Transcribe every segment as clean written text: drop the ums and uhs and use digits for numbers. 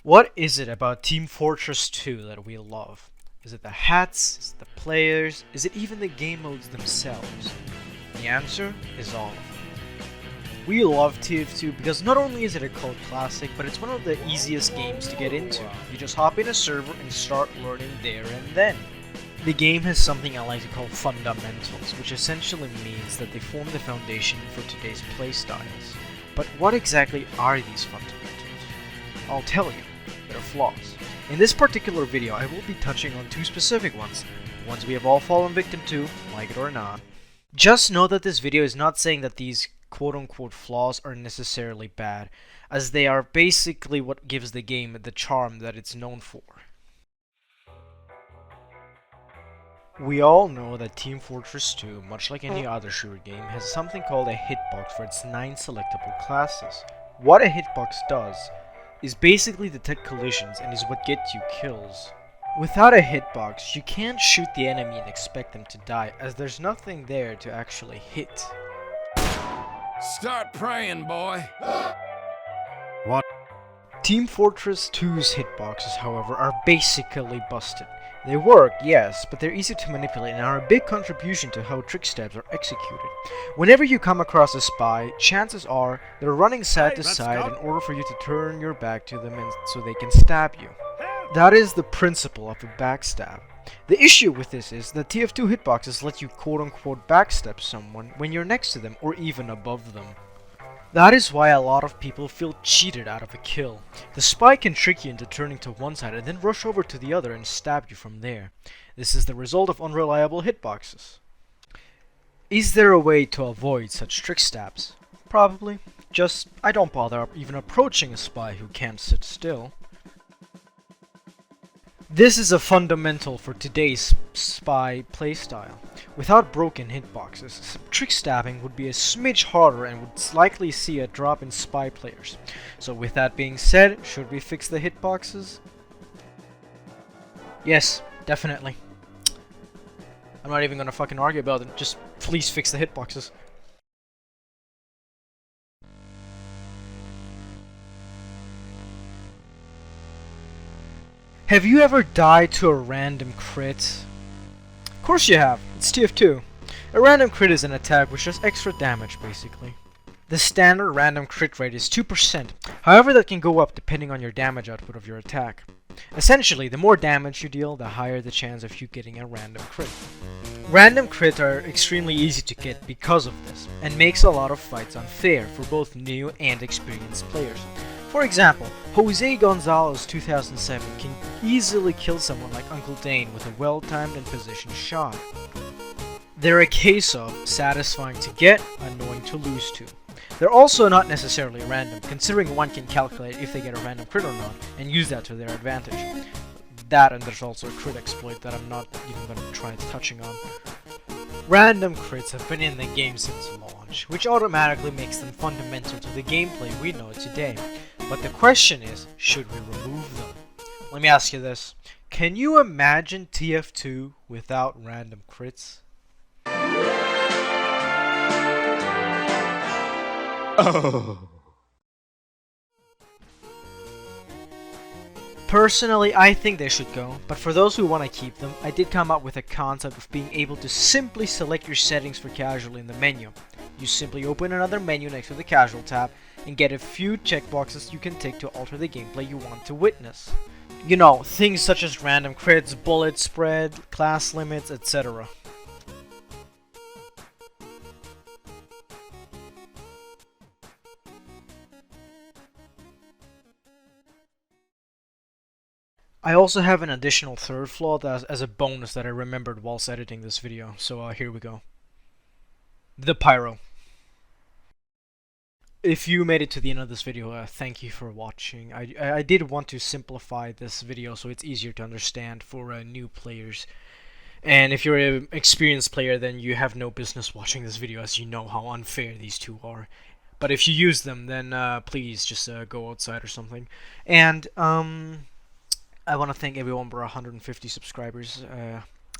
What is it about Team Fortress 2 that we love? Is it the hats? Is it the players? Is it even the game modes themselves? The answer is all of them. We love TF2 because not only is it a cult classic, but it's one of the easiest games to get into. You just hop in a server and start learning there and then. The game has something I like to call fundamentals, which essentially means that they form the foundation for today's playstyles. But what exactly are these fundamentals? I'll tell you, they're flaws. In this particular video, I will be touching on two specific ones we have all fallen victim to, like it or not. Just know that this video is not saying that these quote-unquote flaws are necessarily bad, as they are basically what gives the game the charm that it's known for. We all know that Team Fortress 2, much like any other shooter game, has something called a hitbox for its 9 selectable classes. What a hitbox does is basically detect collisions and is what gets you kills. Without a hitbox, you can't shoot the enemy and expect them to die, as there's nothing there to actually hit. Start praying, boy. What? Team Fortress 2's hitboxes, however, are basically busted. They work, yes, but they're easy to manipulate and are a big contribution to how trick stabs are executed. Whenever you come across a spy, chances are they're running side to side in order for you to turn your back to them and so they can stab you. That is the principle of a backstab. The issue with this is that TF2 hitboxes let you quote-unquote backstab someone when you're next to them or even above them. That is why a lot of people feel cheated out of a kill. The spy can trick you into turning to one side and then rush over to the other and stab you from there. This is the result of unreliable hitboxes. Is there a way to avoid such trick stabs? Probably. Just, I don't bother even approaching a spy who can't sit still. This is a fundamental for today's spy playstyle. Without broken hitboxes, trick stabbing would be a smidge harder and would likely see a drop in spy players. So with that being said, should we fix the hitboxes? Yes, definitely. I'm not even gonna fucking argue about it, just please fix the hitboxes. Have you ever died to a random crit? Of course you have, it's TF2. A random crit is an attack which does extra damage basically. The standard random crit rate is 2%, however that can go up depending on your damage output of your attack. Essentially, the more damage you deal, the higher the chance of you getting a random crit. Random crits are extremely easy to get because of this, and makes a lot of fights unfair for both new and experienced players. For example, Jose Gonzalez 2007 can easily kill someone like Uncle Dane with a well-timed and positioned shot. They're a case of satisfying to get, annoying to lose to. They're also not necessarily random, considering one can calculate if they get a random crit or not, and use that to their advantage. That, and there's also a crit exploit that I'm not even going to try touching on. Random crits have been in the game since launch, which automatically makes them fundamental to the gameplay we know today. But the question is, should we remove them? Let me ask you this. Can you imagine TF2 without random crits? Oh. Personally, I think they should go, but for those who want to keep them, I did come up with a concept of being able to simply select your settings for casual in the menu. You simply open another menu next to the casual tab and get a few checkboxes you can tick to alter the gameplay you want to witness. You know, things such as random crits, bullet spread, class limits, etc. I also have an additional third flaw as a bonus that I remembered whilst editing this video, so here we go. The pyro. If you made it to the end of this video, thank you for watching. I did want to simplify this video so it's easier to understand for new players. And if you're an experienced player, then you have no business watching this video, as you know how unfair these two are. But if you use them, then please just go outside or something. And I want to thank everyone for 150 subscribers.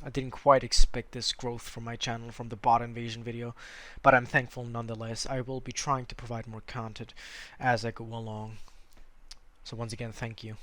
I didn't quite expect this growth from my channel from the bot invasion video, but I'm thankful nonetheless. I will be trying to provide more content as I go along. So once again, thank you.